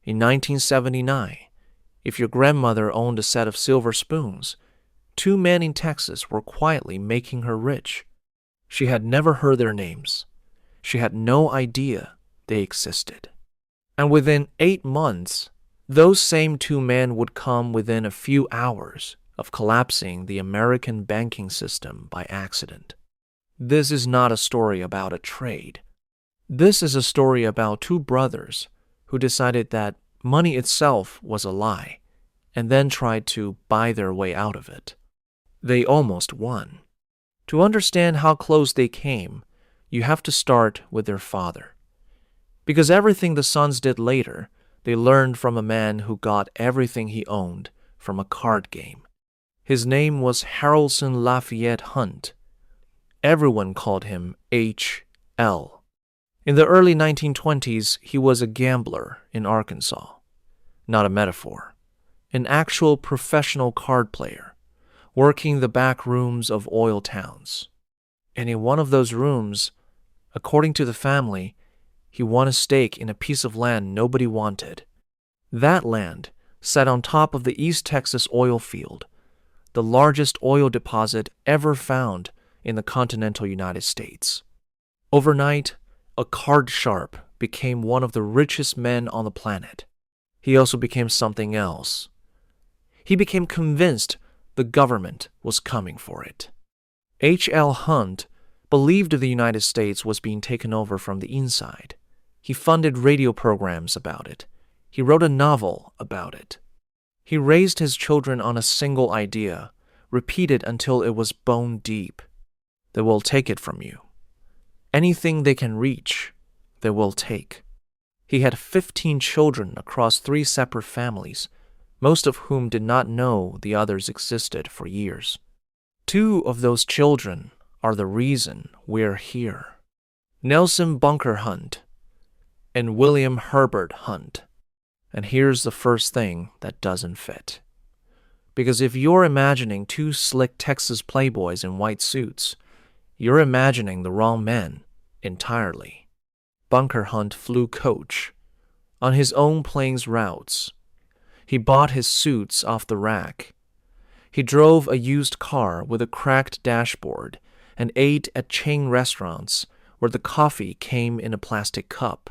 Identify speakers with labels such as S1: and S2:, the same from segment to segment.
S1: In 1979, if your grandmother owned a set of silver spoons, two men in Texas were quietly making her rich. She had never heard their names. She had no idea they existed. And within 8 months, those same two men would come within a few hours of collapsing the American banking system by accident. This is not a story about a trade. This is a story about two brothers who decided that money itself was a lie and then tried to buy their way out of it. They almost won. To understand how close they came, you have to start with their father. Because everything the sons did later, they learned from a man who got everything he owned from a card game. His name was Harrelson Lafayette Hunt. Everyone called him H.L. In the early 1920s, he was a gambler in Arkansas. Not a metaphor. An actual professional card player, working the back rooms of oil towns. And in one of those rooms, according to the family, he won a stake in a piece of land nobody wanted. That land sat on top of the East Texas oil field, the largest oil deposit ever found in the continental United States. Overnight, a card sharp became one of the richest men on the planet. He also became something else. He became convinced the government was coming for it. H.L. Hunt believed the United States was being taken over from the inside. He funded radio programs about it. He wrote a novel about it. He raised his children on a single idea, repeated until it was bone deep. They will take it from you. Anything they can reach, they will take. He had 15 children across 3 separate families, most of whom did not know the others existed for years. 2 of those children are the reason we're here. Nelson Bunker Hunt and William Herbert Hunt. And here's the first thing that doesn't fit. Because if you're imagining 2 slick Texas playboys in white suits, you're imagining the wrong men entirely. Bunker Hunt flew coach on his own plane's routes. He bought his suits off the rack. He drove a used car with a cracked dashboard and ate at chain restaurants where the coffee came in a plastic cup.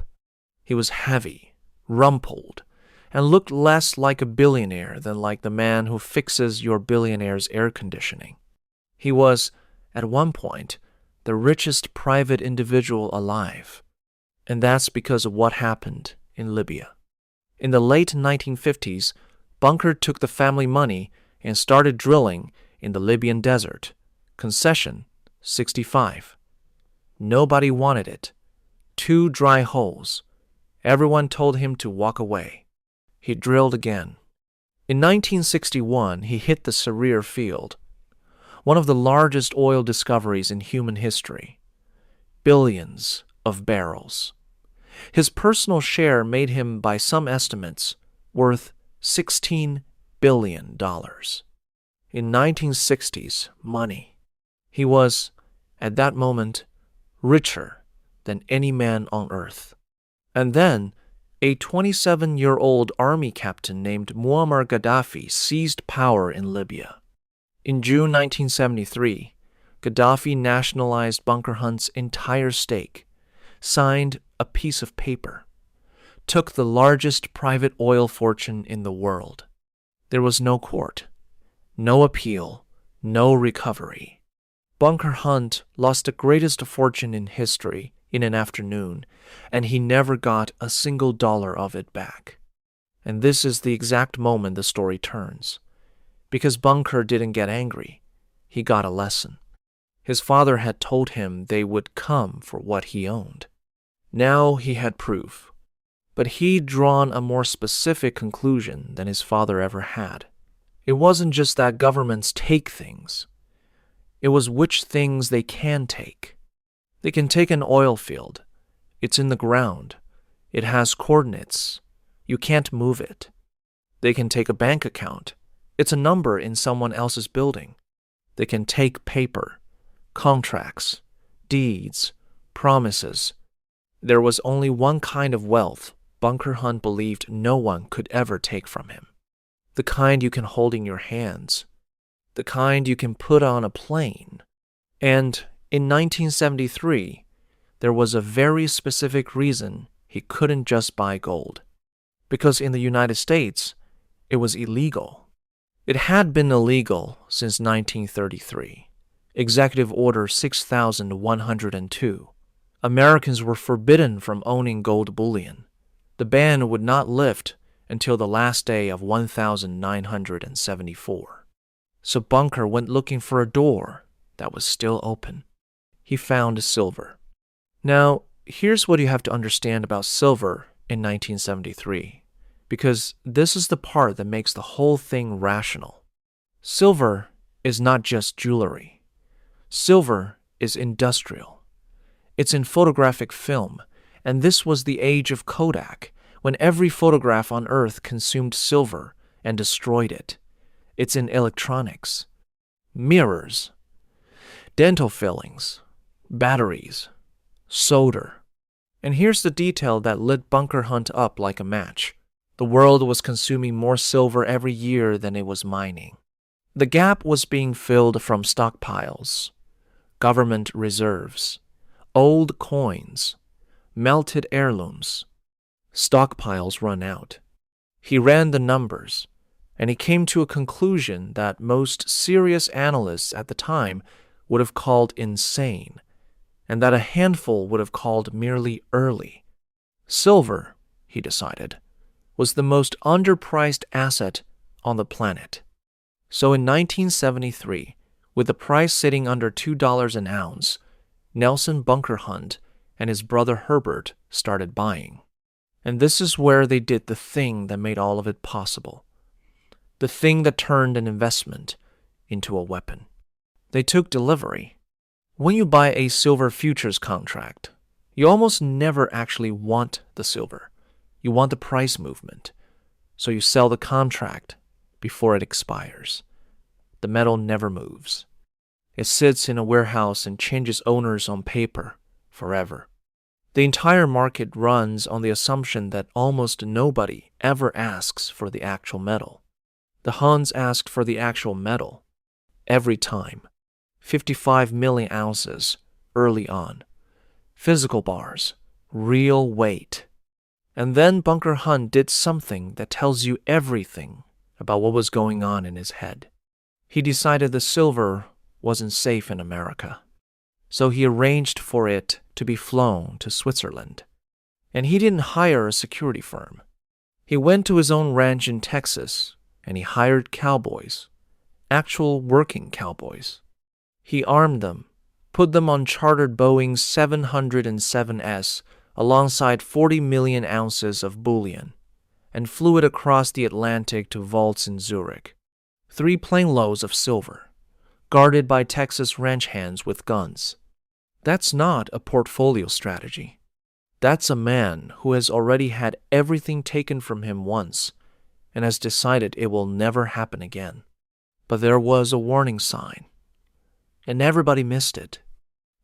S1: He was heavy, rumpled, and looked less like a billionaire than like the man who fixes your billionaire's air conditioning. He was, at one point, the richest private individual alive. And that's because of what happened in Libya. In the late 1950s, Bunker took the family money and started drilling in the Libyan desert. Concession, 65. Nobody wanted it. 2 dry holes. Everyone told him to walk away. He drilled again. In 1961, he hit the Sarir Field, one of the largest oil discoveries in human history. Billions of barrels. His personal share made him, by some estimates, worth $16 billion. In 1960s money, he was, at that moment, richer than any man on earth. And then, a 27-year-old army captain named Muammar Gaddafi seized power in Libya. In June 1973, Gaddafi nationalized Bunker Hunt's entire stake, signed a piece of paper, took the largest private oil fortune in the world. There was no court, no appeal, no recovery. Bunker Hunt lost the greatest fortune in history in an afternoon, and he never got a single dollar of it back. And this is the exact moment the story turns. Because Bunker didn't get angry, he got a lesson. His father had told him they would come for what he owned. Now he had proof. But he'd drawn a more specific conclusion than his father ever had. It wasn't just that governments take things. It was which things they can take. They can take an oil field. It's in the ground. It has coordinates. You can't move it. They can take a bank account. It's a number in someone else's building. They can take paper, contracts, deeds, promises. There was only one kind of wealth Bunker Hunt believed no one could ever take from him. The kind you can hold in your hands. The kind you can put on a plane. And in 1973, there was a very specific reason he couldn't just buy gold. Because in the United States, it was illegal. It had been illegal since 1933. Executive Order 6102. Americans were forbidden from owning gold bullion. The ban would not lift until the last day of 1974. So Bunker went looking for a door that was still open. He found silver. Now, here's what you have to understand about silver in 1973, because this is the part that makes the whole thing rational. Silver is not just jewelry. Silver is industrial. It's in photographic film, and this was the age of Kodak, when every photograph on Earth consumed silver and destroyed it. It's in electronics, mirrors, dental fillings, batteries, solder. And here's the detail that lit Bunker Hunt up like a match. The world was consuming more silver every year than it was mining. The gap was being filled from stockpiles, government reserves, old coins, melted heirlooms. Stockpiles run out. He ran the numbers, and he came to a conclusion that most serious analysts at the time would have called insane, and that a handful would have called merely early. Silver, he decided, was the most underpriced asset on the planet. So in 1973, with the price sitting under $2 an ounce, Nelson Bunker Hunt and his brother Herbert started buying. And this is where they did the thing that made all of it possible. The thing that turned an investment into a weapon. They took delivery. When you buy a silver futures contract, you almost never actually want the silver. You want the price movement. So you sell the contract before it expires. The metal never moves. It sits in a warehouse and changes owners on paper forever. The entire market runs on the assumption that almost nobody ever asks for the actual metal. The Huns asked for the actual metal every time. 55 million ounces early on. Physical bars, real weight. And then Bunker Hunt did something that tells you everything about what was going on in his head. He decided the silver wasn't safe in America. So he arranged for it to be flown to Switzerland. And he didn't hire a security firm. He went to his own ranch in Texas, and he hired cowboys, actual working cowboys. He armed them, put them on chartered Boeing 707s alongside 40 million ounces of bullion, and flew it across the Atlantic to vaults in Zurich. 3 plane loads of silver, guarded by Texas ranch hands with guns. That's not a portfolio strategy. That's a man who has already had everything taken from him once and has decided it will never happen again. But there was a warning sign, and everybody missed it.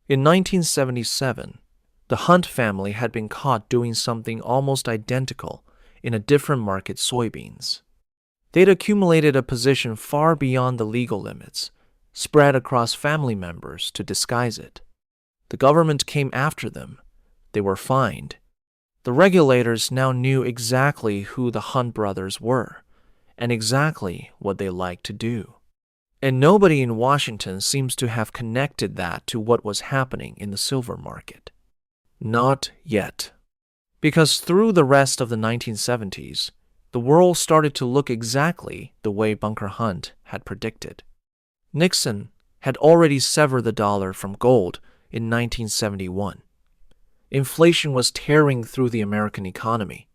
S1: In 1977, the Hunt family had been caught doing something almost identical in a different market, soybeans. They'd accumulated a position far beyond the legal limits, spread across family members to disguise it. The government came after them. They were fined. The regulators now knew exactly who the Hunt brothers were and exactly what they liked to do. And nobody in Washington seems to have connected that to what was happening in the silver market. Not yet. Because through the rest of the 1970s, the world started to look exactly the way Bunker Hunt had predicted. Nixon had already severed the dollar from gold in 1971. Inflation was tearing through the American economy.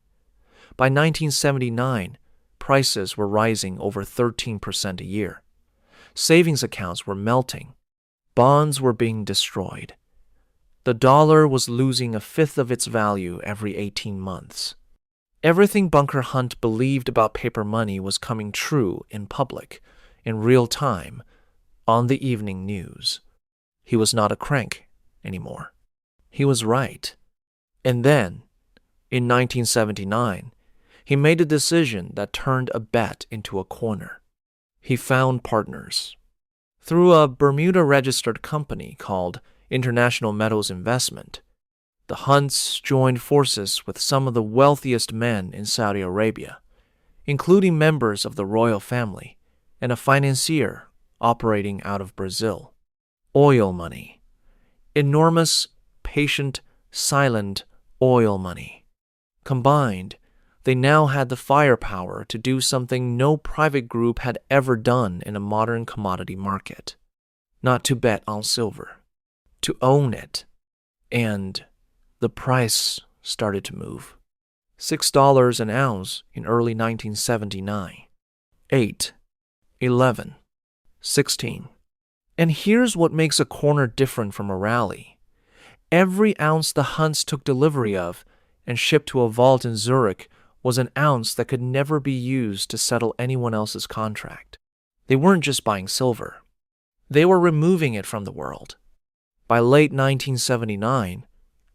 S1: By 1979, prices were rising over 13% a year. Savings accounts were melting. Bonds were being destroyed. The dollar was losing a fifth of its value every 18 months. Everything Bunker Hunt believed about paper money was coming true in public, in real time, on the evening news. He was not a crank anymore. He was right. And then, In 1979, he made a decision that turned a bet into a corner. He found partners. Through a Bermuda-registered company called International Metals Investment, the Hunts joined forces with some of the wealthiest men in Saudi Arabia, including members of the royal family and a financier operating out of Brazil. Oil money. Enormous, patient, silent oil money. Combined, they now had the firepower to do something no private group had ever done in a modern commodity market. Not to bet on silver, to own it. And the price started to move. $6 an ounce in early 1979. 8, 11, 16. And here's what makes a corner different from a rally. Every ounce the Hunts took delivery of and shipped to a vault in Zurich was an ounce that could never be used to settle anyone else's contract. They weren't just buying silver. They were removing it from the world. By late 1979,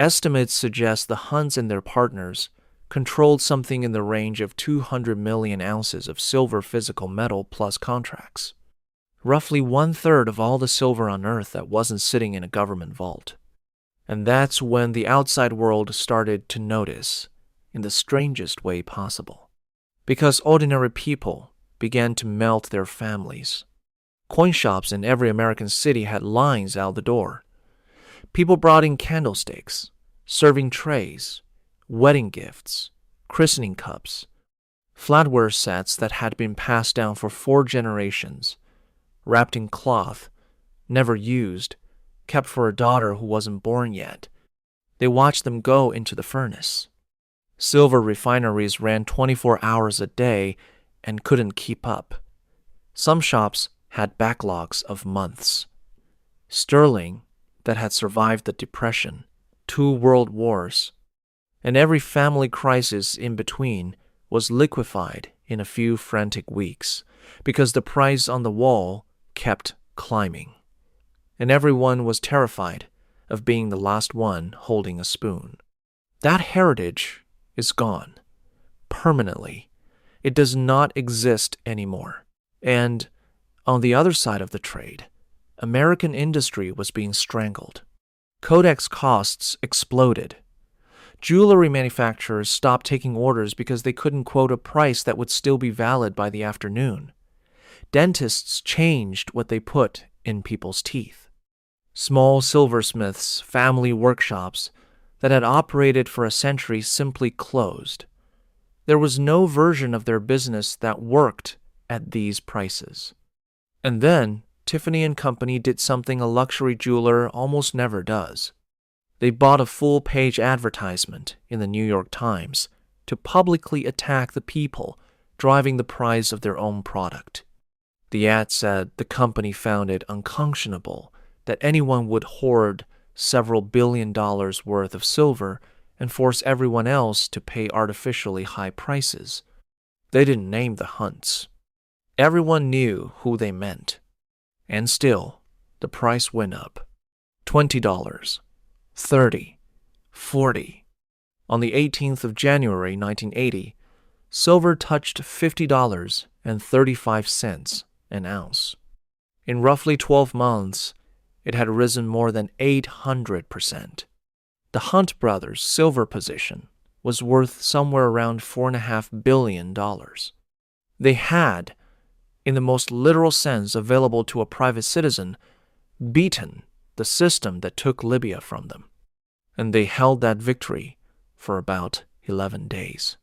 S1: estimates suggest the Hunts and their partners controlled something in the range of 200 million ounces of silver physical metal plus contracts. Roughly 1/3 of all the silver on Earth that wasn't sitting in a government vault. And that's when the outside world started to notice in the strangest way possible. Because ordinary people began to melt their families. Coin shops in every American city had lines out the door. People brought in candlesticks, serving trays, wedding gifts, christening cups, flatware sets that had been passed down for 4 generations, wrapped in cloth, never used, kept for a daughter who wasn't born yet. They watched them go into the furnace. Silver refineries ran 24 hours a day and couldn't keep up. Some shops had backlogs of months. Sterling, that had survived the Depression, 2 world wars, and every family crisis in between, was liquefied in a few frantic weeks because the price on the wall kept climbing. And everyone was terrified of being the last one holding a spoon. That heritage is gone. Permanently. It does not exist anymore. And on the other side of the trade, American industry was being strangled. Codex costs exploded. Jewelry manufacturers stopped taking orders because they couldn't quote a price that would still be valid by the afternoon. Dentists changed what they put in people's teeth. Small silversmiths, family workshops that had operated for a century simply closed. There was no version of their business that worked at these prices. And then Tiffany and Company did something a luxury jeweler almost never does. They bought a full-page advertisement in the New York Times to publicly attack the people driving the price of their own product. The ad said the company found it unconscionable that anyone would hoard several $billion worth of silver and force everyone else to pay artificially high prices. They didn't name the Hunts. Everyone knew who they meant. And still, the price went up. $20, $30, $40. On the 18th of January, 1980, silver touched $50.35 an ounce. In roughly 12 months, it had risen more than 800%. The Hunt brothers' silver position was worth somewhere around $4.5 billion. They had, in the most literal sense available to a private citizen, beaten the system that took Libya from them. And they held that victory for about 11 days.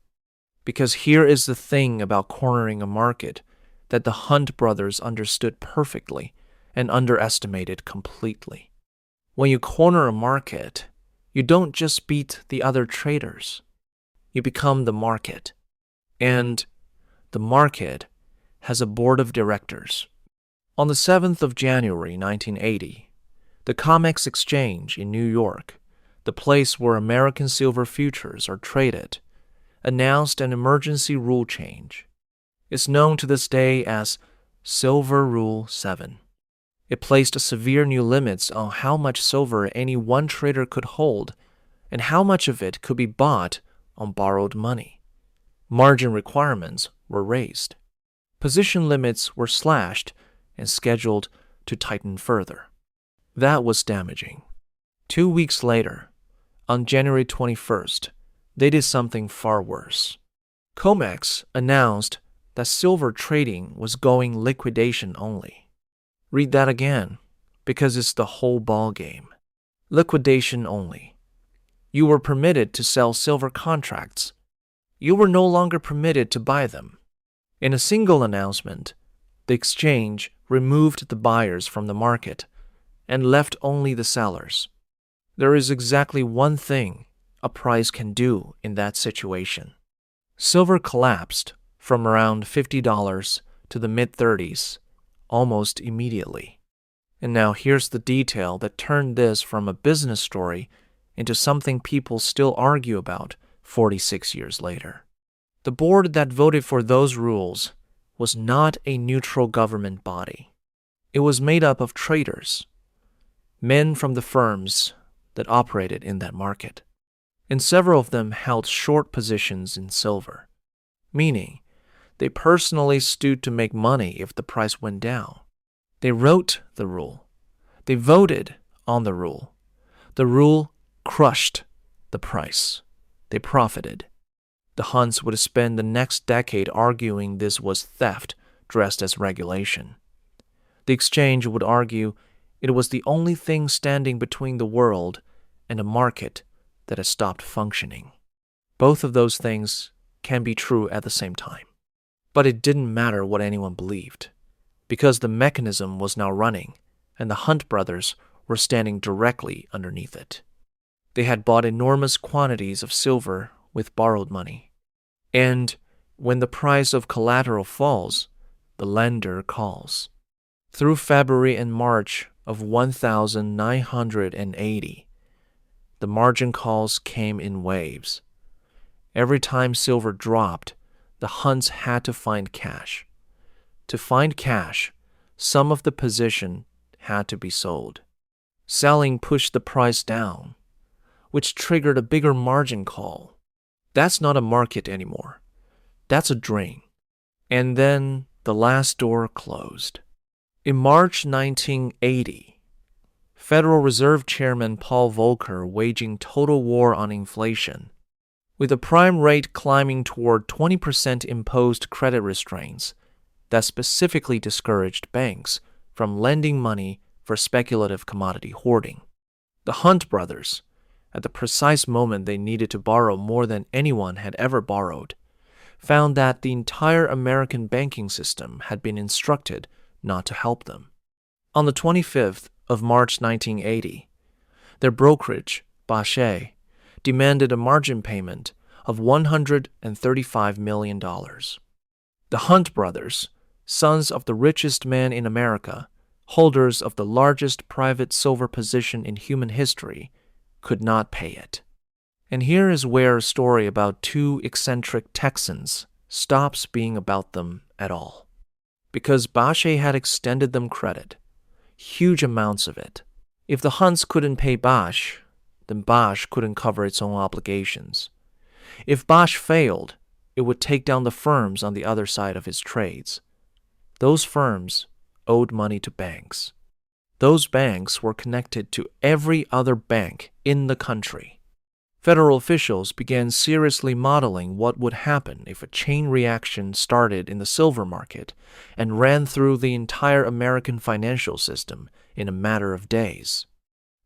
S1: Because here is the thing about cornering a market that the Hunt brothers understood perfectly and underestimated completely. When you corner a market, you don't just beat the other traders. You become the market. And the market has a board of directors. On the 7th of January, 1980, the COMEX Exchange in New York, the place where American silver futures are traded, announced an emergency rule change. It's known to this day as Silver Rule 7. It placed severe new limits on how much silver any one trader could hold and how much of it could be bought on borrowed money. Margin requirements were raised. Position limits were slashed and scheduled to tighten further. That was damaging. 2 weeks later, on January 21st, they did something far worse. COMEX announced that silver trading was going liquidation only. Read that again, because it's the whole ball game. Liquidation only. You were permitted to sell silver contracts. You were no longer permitted to buy them. In a single announcement, the exchange removed the buyers from the market and left only the sellers. There is exactly one thing a price can do in that situation. Silver collapsed from around $50 to the mid-30s almost immediately. And now here's the detail that turned this from a business story into something people still argue about 46 years later. The board that voted for those rules was not a neutral government body. It was made up of traders, men from the firms that operated in that market. And several of them held short positions in silver, meaning they personally stood to make money if the price went down. They wrote the rule. They voted on the rule. The rule crushed the price. They profited. The Hunts would spend the next decade arguing this was theft dressed as regulation. The exchange would argue it was the only thing standing between the world and a market that has stopped functioning. Both of those things can be true at the same time. But it didn't matter what anyone believed, because the mechanism was now running, and the Hunt brothers were standing directly underneath it. They had bought enormous quantities of silver with borrowed money. And when the price of collateral falls, the lender calls. Through February and March of 1980, the margin calls came in waves. Every time silver dropped, the Hunts had to find cash. To find cash, some of the position had to be sold. Selling pushed the price down, which triggered a bigger margin call. That's not a market anymore. That's a drain. And then the last door closed. In March 1980, Federal Reserve Chairman Paul Volcker waging total war on inflation, with the prime rate climbing toward 20% imposed credit restraints that specifically discouraged banks from lending money for speculative commodity hoarding. The Hunt brothers, at the precise moment they needed to borrow more than anyone had ever borrowed, found that the entire American banking system had been instructed not to help them. On the 25th of March 1980, their brokerage, Bache, demanded a margin payment of $135 million. The Hunt brothers, sons of the richest man in America, holders of the largest private silver position in human history, could not pay it. And here is where a story about two eccentric Texans stops being about them at all. Because Bache had extended them credit, huge amounts of it. If the Hunts couldn't pay Bache, then Bache couldn't cover its own obligations. If Bache failed, it would take down the firms on the other side of his trades. Those firms owed money to banks. Those banks were connected to every other bank in the country. Federal officials began seriously modeling what would happen if a chain reaction started in the silver market and ran through the entire American financial system in a matter of days.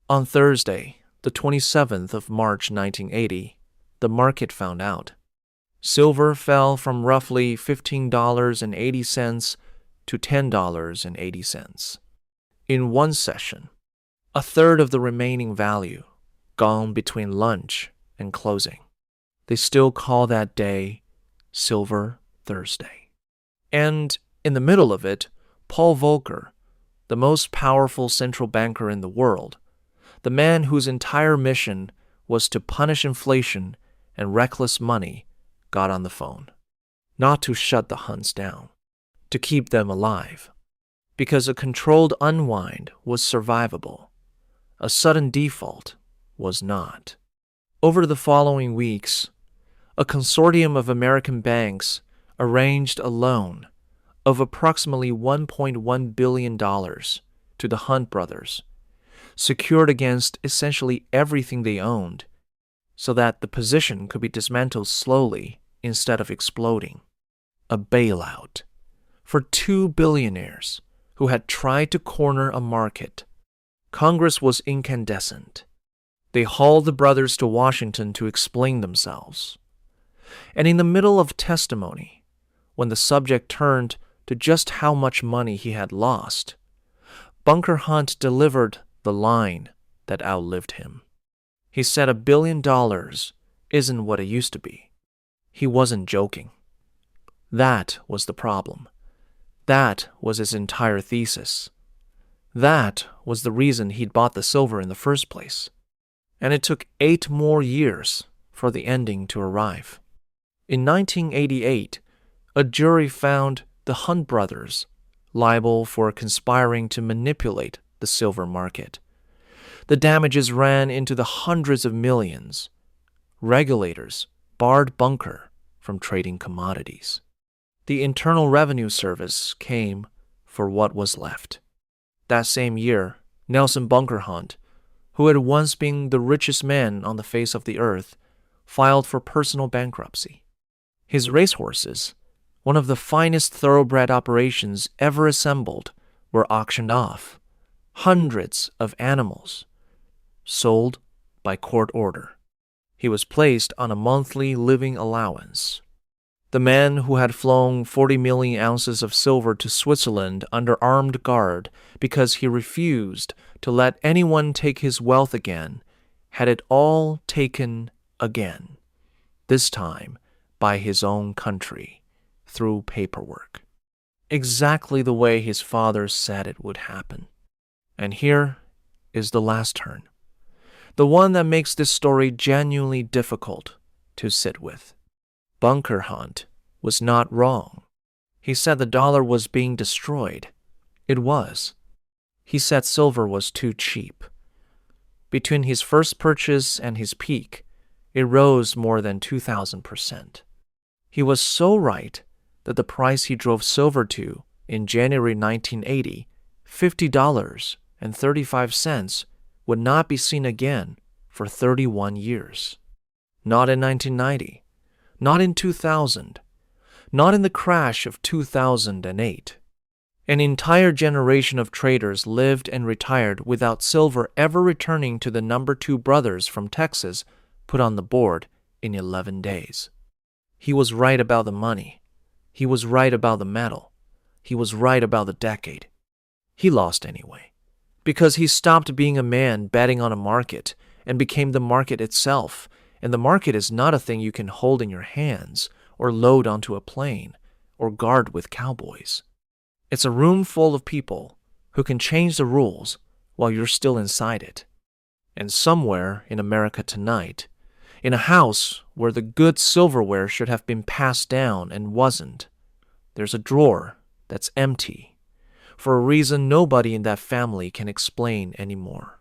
S1: On Thursday, the 27th of March 1980, the market found out. Silver fell from roughly $15.80 to $10.80. In one session, a third of the remaining value gone between lunch and closing. They still call that day Silver Thursday. And in the middle of it, Paul Volcker, the most powerful central banker in the world, the man whose entire mission was to punish inflation and reckless money, got on the phone. Not to shut the Hunts down, to keep them alive. Because a controlled unwind was survivable. A sudden default was not. Over the following weeks, A consortium of American banks arranged a loan of approximately $1.1 billion to the Hunt brothers, secured against essentially everything they owned, so that the position could be dismantled slowly instead of exploding. A bailout for two billionaires who had tried to corner a market. Congress was incandescent. They hauled the brothers to Washington to explain themselves. And in the middle of testimony, when the subject turned to just how much money he had lost, Bunker Hunt delivered the line that outlived him. He said $1 billion isn't what it used to be. He wasn't joking. That was the problem. That was his entire thesis. That was the reason he'd bought the silver in the first place. And it took 8 more years for the ending to arrive. In 1988, a jury found the Hunt brothers liable for conspiring to manipulate the silver market. The damages ran into the hundreds of millions. Regulators barred Bunker from trading commodities. The Internal Revenue Service came for what was left. That same year, Nelson Bunker Hunt, who had once been the richest man on the face of the earth, filed for personal bankruptcy. His racehorses, one of the finest thoroughbred operations ever assembled, were auctioned off. Hundreds of animals sold by court order. He was placed on a monthly living allowance. The man who had flown 40 million ounces of silver to Switzerland under armed guard because he refused to let anyone take his wealth again had it all taken again, this time by his own country, through paperwork. Exactly the way his father said it would happen. And here is the last turn, the one that makes this story genuinely difficult to sit with. Bunker Hunt was not wrong. He said the dollar was being destroyed. It was. He said silver was too cheap. Between his first purchase and his peak, it rose more than 2,000%. He was so right that the price he drove silver to in January 1980, $50.35, would not be seen again for 31 years. Not in 1990. Not in 2000. Not in the crash of 2008. An entire generation of traders lived and retired without silver ever returning to the number 2 brothers from Texas put on the board in 11 days. He was right about the money. He was right about the metal. He was right about the decade. He lost anyway, because he stopped being a man betting on a market and became the market itself. And the market is not a thing you can hold in your hands or load onto a plane or guard with cowboys. It's a room full of people who can change the rules while you're still inside it. And somewhere in America tonight, in a house where the good silverware should have been passed down and wasn't, there's a drawer that's empty for a reason nobody in that family can explain anymore.